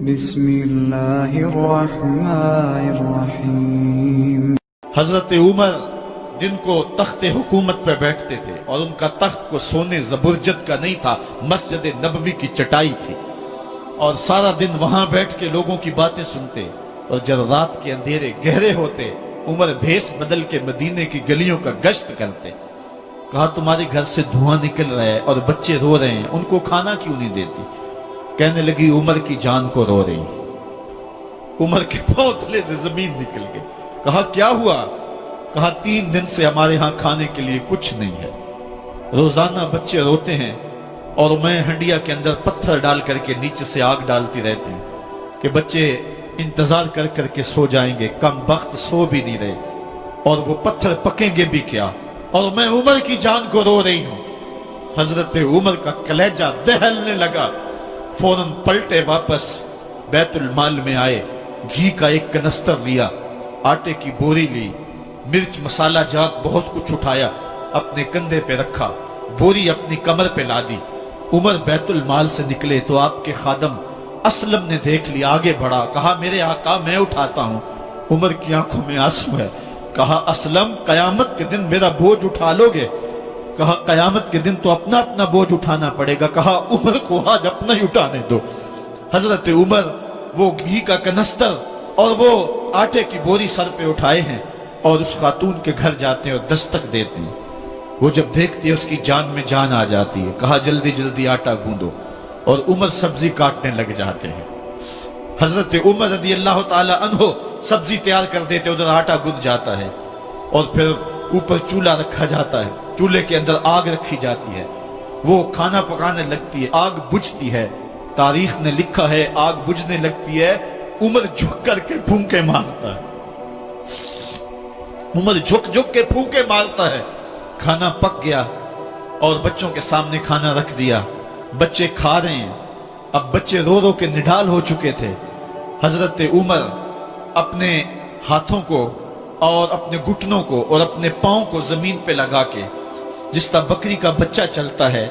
بسم اللہ الرحمن الرحیم۔ حضرت عمر جن کو تخت حکومت پہ بیٹھتے تھے اور ان کا تخت کو سونے زبرجد کا نہیں تھا، مسجد نبوی کی چٹائی تھی، اور سارا دن وہاں بیٹھ کے لوگوں کی باتیں سنتے، اور جب رات کے اندھیرے گہرے ہوتے عمر بھیس بدل کے مدینے کی گلیوں کا گشت کرتے۔ کہا تمہارے گھر سے دھواں نکل رہا ہے اور بچے رو رہے ہیں، ان کو کھانا کیوں نہیں دیتی؟ کہنے لگی عمر کی جان کو رو رہی۔ عمر کے پاؤں تلے سے زمین نکل گئی۔ کہا کیا ہوا؟ کہا 3 دن سے ہمارے ہاں کھانے کے لیے کچھ نہیں ہے، روزانہ بچے روتے ہیں اور میں ہنڈیا کے اندر پتھر ڈال کر کے نیچے سے آگ ڈالتی رہتی ہوں کہ بچے انتظار کر کر کے سو جائیں گے، کم وقت سو بھی نہیں رہے، اور وہ پتھر پکیں گے بھی کیا، اور میں عمر کی جان کو رو رہی ہوں۔ حضرت عمر کا کلیجہ دہلنے لگا، فوراً پلٹے، واپس بیت المال میں آئے، گھی کا ایک کنستر لیا، آٹے کی بوری لی، مرچ مسالہ جات بہت کچھ اٹھایا، اپنے کندھے پہ رکھا، بوری اپنی کمر پہ لا دی۔ عمر بیت المال سے نکلے تو آپ کے خادم اسلم نے دیکھ لیا، آگے بڑھا، کہا میرے آقا میں اٹھاتا ہوں۔ عمر کی آنکھوں میں آنسو ہے۔ کہا اسلم قیامت کے دن میرا بوجھ اٹھا لو گے؟ کہا قیامت کے دن تو اپنا اپنا بوجھ اٹھانا پڑے گا۔ کہا عمر کو آج اپنا ہی اٹھانے دو۔ حضرت عمر وہ گھی کا کنستر اور وہ آٹے کی بوری سر پہ اٹھائے ہیں اور اس خاتون کے گھر جاتے ہیں اور دستک دیتے ہیں۔ وہ جب دیکھتی ہے اس کی جان میں جان آ جاتی ہے۔ کہا جلدی جلدی آٹا گوندو، اور عمر سبزی کاٹنے لگ جاتے ہیں۔ حضرت عمر رضی اللہ تعالی عنہ سبزی تیار کر دیتے، ادھر آٹا گند جاتا ہے، اور پھر اوپر چولہا رکھا جاتا ہے، چولہے کے اندر آگ رکھی جاتی ہے، وہ کھانا پکانے لگتی ہے، آگ بجھتی ہے۔ تاریخ نے لکھا ہے آگ بجھنے لگتی ہے، عمر جھک کر کے پھونکے مارتا ہے، عمر جھک جھک کے پھونکے مارتا ہے۔ کھانا پک گیا اور بچوں کے سامنے کھانا رکھ دیا، بچے کھا رہے ہیں۔ اب بچے رو رو کے نڈال ہو چکے تھے۔ حضرت عمر اپنے ہاتھوں کو اور اپنے گھٹنوں کو اور اپنے پاؤں کو زمین پہ لگا کے، جس طرح بکری کا بچہ چلتا ہے،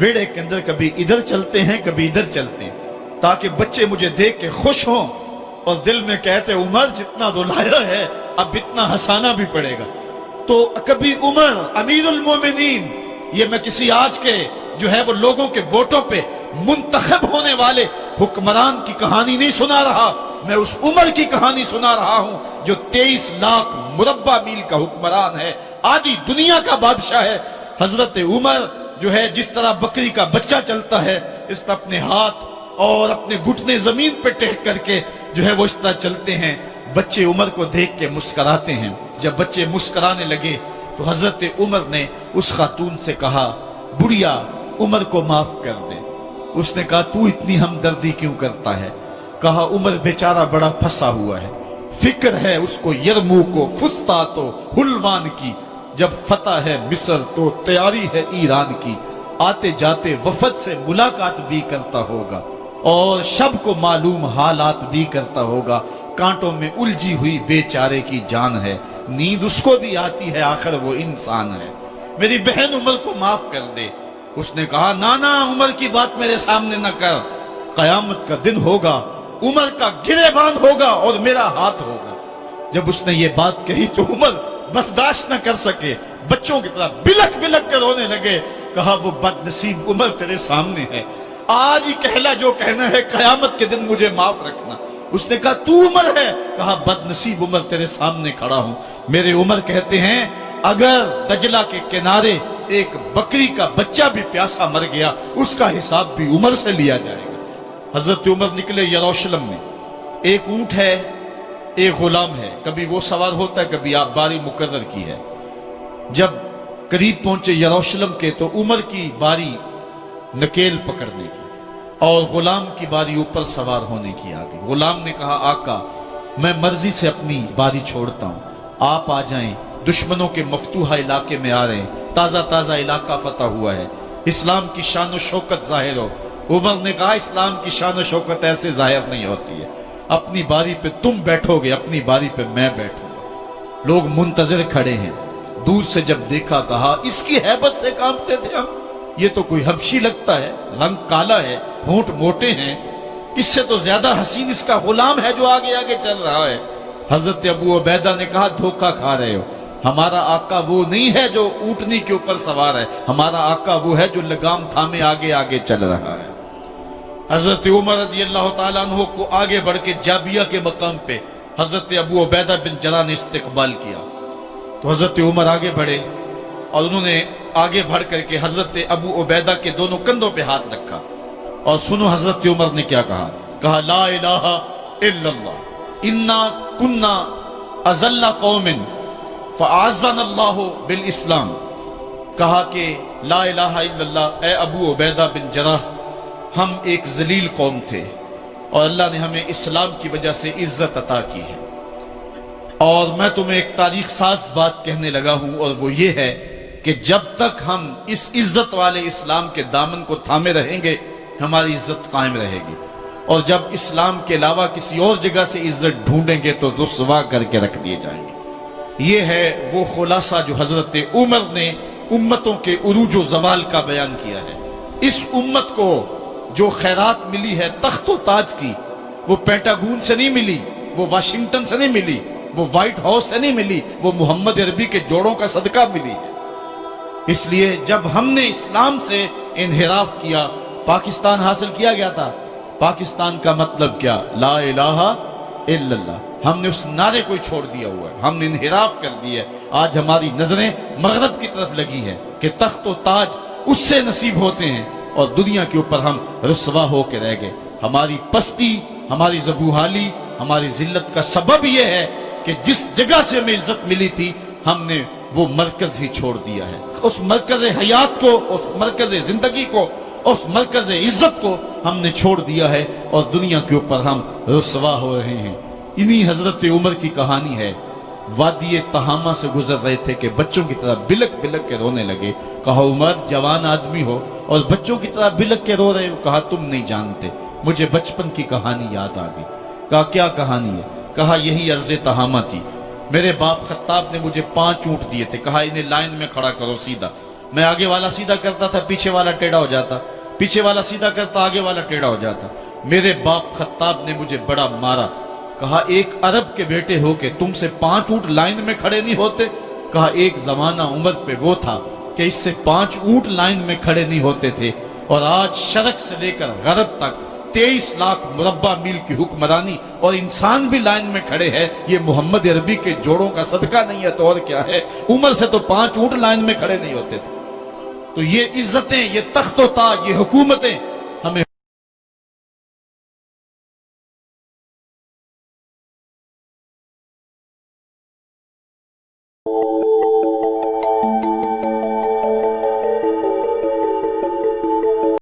ویڑے کے اندر کبھی ادھر چلتے ہیں کبھی ادھر چلتے ہیں، تاکہ بچے مجھے دیکھ کے خوش ہوں اور دل میں کہتے عمر جتنا رلایا ہے اب اتنا ہنسانا بھی پڑے گا۔ تو کبھی عمر امیر المومنین، یہ میں کسی آج کے جو ہے وہ لوگوں کے ووٹوں پہ منتخب ہونے والے حکمران کی کہانی نہیں سنا رہا، میں اس عمر کی کہانی سنا رہا ہوں جو 23 لاکھ مربع میل کا حکمران ہے، آدھی دنیا کا بادشاہ ہے۔ حضرت عمر جو ہے جس طرح بکری کا بچہ چلتا ہے، اس طرح اپنے ہاتھ اور اپنے گھٹنے زمین پہ ٹیک کر کے جو ہے وہ اس طرح چلتے ہیں۔ بچے عمر کو دیکھ کے مسکراتے ہیں۔ جب بچے مسکرانے لگے تو حضرت عمر نے اس خاتون سے کہا بڑھیا عمر کو معاف کر دے۔ اس نے کہا تو اتنی ہمدردی کیوں کرتا ہے؟ کہا عمر بیچارہ بڑا پھنسا ہوا ہے، فکر ہے اس کو یرموک و فسطاط و حلوان کی، جب فتح ہے مصر تو تیاری ہے ایران کی، آتے جاتے وفد سے ملاقات بھی کرتا ہوگا اور شب کو معلوم حالات بھی کرتا ہوگا، کانٹوں میں الجھی ہوئی بیچارے کی جان ہے، نیند اس کو بھی آتی ہے، آخر وہ انسان ہے، میری بہن عمر کو معاف کر دے۔ اس نے کہا نانا عمر کی بات میرے سامنے نہ کر، قیامت کا دن ہوگا، عمر کا گریبان ہوگا اور میرا ہاتھ ہوگا۔ جب اس نے یہ بات کہی تو عمر برداشت نہ کر سکے، بچوں کی طرح بلک بلک کر رونے لگے۔ کہا وہ بد نصیب عمر تیرے سامنے ہے، آج ہی کہلا جو کہنا ہے، قیامت کے دن مجھے معاف رکھنا۔ اس نے کہا تو عمر ہے؟ کہا بد نصیب عمر تیرے سامنے کھڑا ہوں۔ میرے عمر کہتے ہیں اگر دجلہ کے کنارے ایک بکری کا بچہ بھی پیاسا مر گیا، اس کا حساب بھی عمر سے لیا جائے گا۔ حضرت عمر نکلے یروشلم میں، ایک اونٹ ہے ایک غلام ہے، کبھی وہ سوار ہوتا ہے کبھی آپ باری مقرر کی ہے۔ جب قریب پہنچے یروشلم کے تو عمر کی باری نکیل پکڑنے کی اور غلام کی باری اوپر سوار ہونے کی آ گئی۔ غلام نے کہا آقا میں مرضی سے اپنی باری چھوڑتا ہوں، آپ آ جائیں، دشمنوں کے مفتوحہ علاقے میں آ رہے ہیں، تازہ تازہ علاقہ فتح ہوا ہے، اسلام کی شان و شوکت ظاہر ہو۔ عمر نے کہا اسلام کی شان و شوکت ایسے ظاہر نہیں ہوتی ہے، اپنی باری پہ تم بیٹھو گے، اپنی باری پہ میں بیٹھوں گا۔ لوگ منتظر کھڑے ہیں، دور سے جب دیکھا کہا اس کی ہیبت سے کانپتے تھے ہم، یہ تو کوئی حبشی لگتا ہے، رنگ کالا ہے، ہونٹ موٹے ہیں، اس سے تو زیادہ حسین اس کا غلام ہے جو آگے آگے چل رہا ہے۔ حضرت ابو عبیدہ نے کہا دھوکہ کھا رہے ہو، ہمارا آقا وہ نہیں ہے جو اونٹنی کے اوپر سوار ہے، ہمارا آقا وہ ہے جو لگام تھامے آگے آگے چل رہا ہے۔ حضرت عمر رضی اللہ تعالیٰ عنہ کو آگے بڑھ کے جابیہ کے مقام پہ حضرت ابو عبیدہ بن جراح نے استقبال کیا، تو حضرت عمر آگے بڑھے اور انہوں نے آگے بڑھ کر کے حضرت ابو عبیدہ کے دونوں کندھوں پہ ہاتھ رکھا، اور سنو حضرت عمر نے کیا کہا لا الہ الا اللہ انا کنا اذل قوم فاعزنا اللہ بالاسلام۔ کہا کہ لا الہ الا اللہ، اے ابو عبیدہ بن جراح، ہم ایک ذلیل قوم تھے اور اللہ نے ہمیں اسلام کی وجہ سے عزت عطا کی ہے، اور میں تمہیں ایک تاریخ ساز بات کہنے لگا ہوں، اور وہ یہ ہے کہ جب تک ہم اس عزت والے اسلام کے دامن کو تھامے رہیں گے ہماری عزت قائم رہے گی، اور جب اسلام کے علاوہ کسی اور جگہ سے عزت ڈھونڈیں گے تو رسوا کر کے رکھ دیے جائیں گے۔ یہ ہے وہ خلاصہ جو حضرت عمر نے امتوں کے عروج و زوال کا بیان کیا ہے۔ اس امت کو جو خیرات ملی ہے تخت و تاج کی، وہ پینٹاگون سے نہیں ملی، وہ واشنگٹن سے نہیں ملی، وہ وائٹ ہاؤس سے نہیں ملی، وہ محمد عربی کے جوڑوں کا صدقہ ملی ہے۔ اس لیے جب ہم نے اسلام سے انحراف کیا، پاکستان حاصل کیا گیا تھا۔ پاکستان کا مطلب کیا؟ لا الہ الا اللہ۔ ہم نے اس نعرے کو چھوڑ دیا ہوا ہے، ہم نے انحراف کر دیا ہے۔ آج ہماری نظریں مغرب کی طرف لگی ہے کہ تخت و تاج اس سے نصیب ہوتے ہیں، اور دنیا کے اوپر ہم رسوا ہو کے رہ گئے۔ ہماری پستی، ہماری زبوحالی، ہماری ذلت کا سبب یہ ہے کہ جس جگہ سے ہمیں عزت ملی تھی ہم نے وہ مرکز ہی چھوڑ دیا ہے۔ اس مرکز حیات کو، اس مرکز زندگی کو، اس مرکز عزت کو ہم نے چھوڑ دیا ہے، اور دنیا کے اوپر ہم رسوا ہو رہے ہیں۔ انہی حضرت عمر کی کہانی ہے۔ وادی تہامہ سے گزر رہے تھے کہ بچوں کی طرح بلک بلک کے رونے لگے۔ کہا عمر جوان آدمی ہو اور بچوں کی طرح بلک کے رو رہے ہو؟ کہا تم نہیں جانتے، مجھے بچپن کی کہانی یاد آ گئی۔ کہا کیا کہانی ہے؟ کہا یہی عرض تہامہ تھی، میرے باپ خطاب نے مجھے 5 اونٹ دیے تھے، کہا انہیں لائن میں کھڑا کرو سیدھا۔ میں آگے والا سیدھا کرتا تھا، پیچھے والا ٹیڑھا ہو جاتا، پیچھے والا سیدھا کرتا، آگے والا ٹیڑھا ہو جاتا۔ میرے باپ خطاب نے مجھے بڑا مارا۔ کہا ایک عرب کے بیٹے ہو کہ تم سے 5 اونٹ لائن میں کھڑے نہیں ہوتے؟ کہا ایک زمانہ عمر پہ وہ تھا کہ اس سے 5 اونٹ لائن میں کھڑے نہیں ہوتے تھے، اور آج شرق سے لے کر غرب تک 23 لاکھ مربع میل کی حکمرانی اور انسان بھی لائن میں کھڑے ہیں۔ یہ محمد عربی کے جوڑوں کا صدقہ نہیں ہے تو اور کیا ہے؟ عمر سے تو 5 اونٹ لائن میں کھڑے نہیں ہوتے تھے۔ تو یہ عزتیں، یہ تخت و تاج، یہ حکومتیں ہمیں